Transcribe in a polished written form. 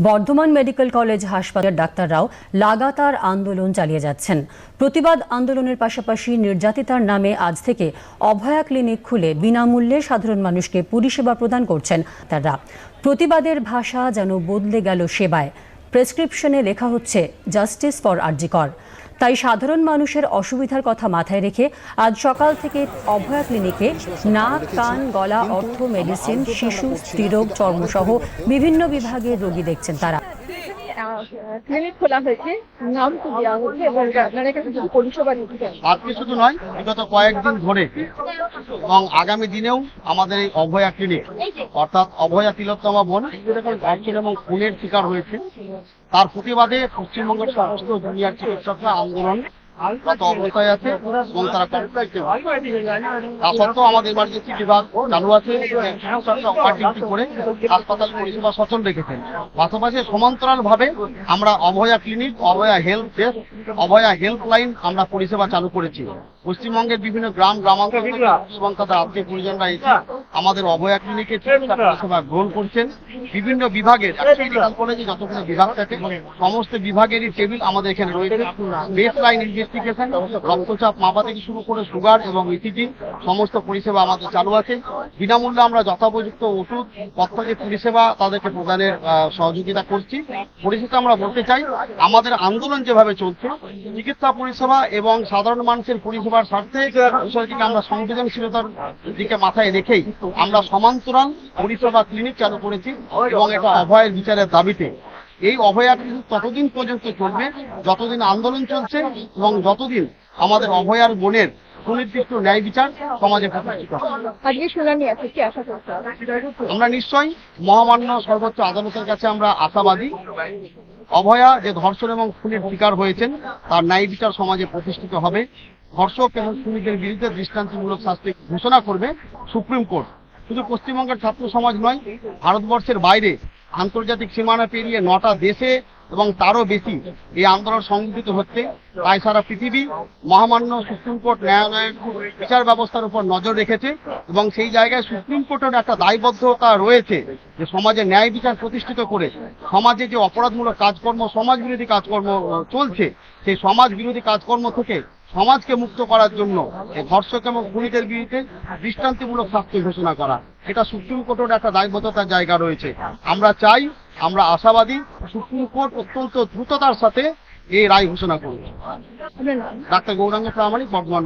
Bardhaman medical college হাসপাতালের ডাক্তাররাও লাগাতার আন্দোলন চালিয়ে যাচ্ছেন। প্রতিবাদ আন্দোলনের পাশাপাশি নির্যাতিতার নামে আজ থেকে অভয়া ক্লিনিক খুলে বিনামূল্যে সাধারণ মানুষকে পরিষেবা প্রদান করছেন তারা। প্রতিবাদের ভাষা যেন বদলে গেল সেবায়। প্রেসক্রিপশনে লেখা হচ্ছে জাস্টিস ফর আরজি কর। তাই সাধারণ মানুষের অসুবিধার কথা মাথায় রেখে আজ সকাল থেকে অভয়া ক্লিনিকে নাক, কান, গলা, অর্থ, মেডিসিন, শিশু, স্ত্রীরোগ, চর্মসহ বিভিন্ন বিভাগের রোগী দেখছেন তারা। ক্লিনিক খোলা হয়েছে, নাম দেওয়া হয়েছে এবং আপনারা কাছে পরিষেবা দিতে চান। আজকে শুধু নয়, বিগত কয়েকদিন ধরে এবং আগামী দিনেও আমাদের এই অভয়া ক্লিনিক অর্থাৎ অভয়া তিলোত্তমা বোন ধর্ষণ এবং খুনের শিকার হয়েছে, তার প্রতিবাদে পশ্চিমবঙ্গের সমস্ত জুনিয়র চিকিৎসকরা আন্দোলন অবস্থায় আছে এবং তারা তা সত্ত্বেও আমাদের ইমার্জেন্সি বিভাগ চালু আছে, করে হাসপাতাল পরিষেবা সচল রেখেছেন। পাশাপাশি সমান্তরাল ভাবে আমরা অভয়া ক্লিনিক, অভয়া হেলথ ডেস্ক, অভয়া হেল্পলাইন আমরা পরিষেবা চালু করেছি। পশ্চিমবঙ্গের বিভিন্ন গ্রামাঞ্চল এবং তাদের আত্মীয় পরিজনরা এসে আমাদের অভয়া ক্লিনিকে চিকিৎসা পরিষেবা গ্রহণ করছেন। বিভিন্ন বিভাগের মেডিকেল কলেজে যতগুলো বিভাগ থাকে সমস্ত বিভাগেরই টেবিল আমাদের এখানে রয়েছে। বেস লাইন ইনভেস্টিগেশন, রক্তচাপ মাপা থেকে শুরু করে সুগার এবং ইসিজি সমস্ত পরিষেবা আমাদের চালু আছে। বিনামূল্যে আমরা যথোপযুক্ত ওষুধ পথ্যের পরিষেবা তাদেরকে প্রদানের সহযোগিতা করছি। পরিষেবা আমরা বলতে চাই, আমাদের আন্দোলন যেভাবে চলছে চিকিৎসা পরিষেবা এবং সাধারণ মানুষের পরিষেবার স্বার্থে বিষয়টিকে আমরা সংবেদনশীলতার দিকে মাথায় রেখেই আমরা সমান্তরাল পরিষেবা ক্লিনিক চালু করেছি এবং এটা অভয়ের বিচারের দাবিতে। এই অভয়া ক্লিনিক ততদিন পর্যন্ত চলবে যতদিন আন্দোলন চলছে এবং যতদিন আমাদের অভয়ার বোনের সুনির্দিষ্ট ন্যায় বিচার সমাজে প্রতিষ্ঠিত। আমরা নিশ্চয়ই মহামান্য সর্বোচ্চ আদালতের কাছে আমরা আশাবাদী, অভয়া যে ধর্ষণ এবং খুনের শিকার হয়েছেন তার ন্যায় বিচার সমাজে প্রতিষ্ঠিত হবে। ধর্ষক এবং খুনিদের বিরুদ্ধে দৃষ্টান্তমূলক শাস্তি ঘোষণা করবে সুপ্রিম কোর্ট। শুধু পশ্চিমবঙ্গের ছাত্র সমাজ নয়, ভারতবর্ষের বাইরে আন্তর্জাতিক সীমানা পেরিয়ে 9টা দেশে এবং তারও বেশি এই আন্দোলন সংগঠিত হচ্ছে। তাই সারা পৃথিবী মহামান্য সুপ্রিম কোর্ট ন্যায়ালয়ের বিচার ব্যবস্থার উপর নজর রেখেছে এবং সেই জায়গায় সুপ্রিম কোর্টের একটা দায়বদ্ধতা রয়েছে যে সমাজে ন্যায় বিচার প্রতিষ্ঠিত করে সমাজে যে অপরাধমূলক কাজকর্ম, সমাজ বিরোধী কাজকর্ম চলছে সেই সমাজ বিরোধী কাজকর্ম থেকে সমাজকে মুক্ত করার জন্য এই ধর্ষক এবং খুনিদের বিরুদ্ধে দৃষ্টান্তমূলক শাস্তি ঘোষণা করা, এটা সুপ্রিম কোর্টের একটা দায়বদ্ধতার জায়গা রয়েছে। আমরা চাই, আমরা আশাবাদী সুপ্রিম কোর্ট অত্যন্ত দ্রুততার সাথে এই রায় ঘোষণা করবে। ডাক্তার গৌরাঙ্গ প্রামাণিক, বর্ধমান।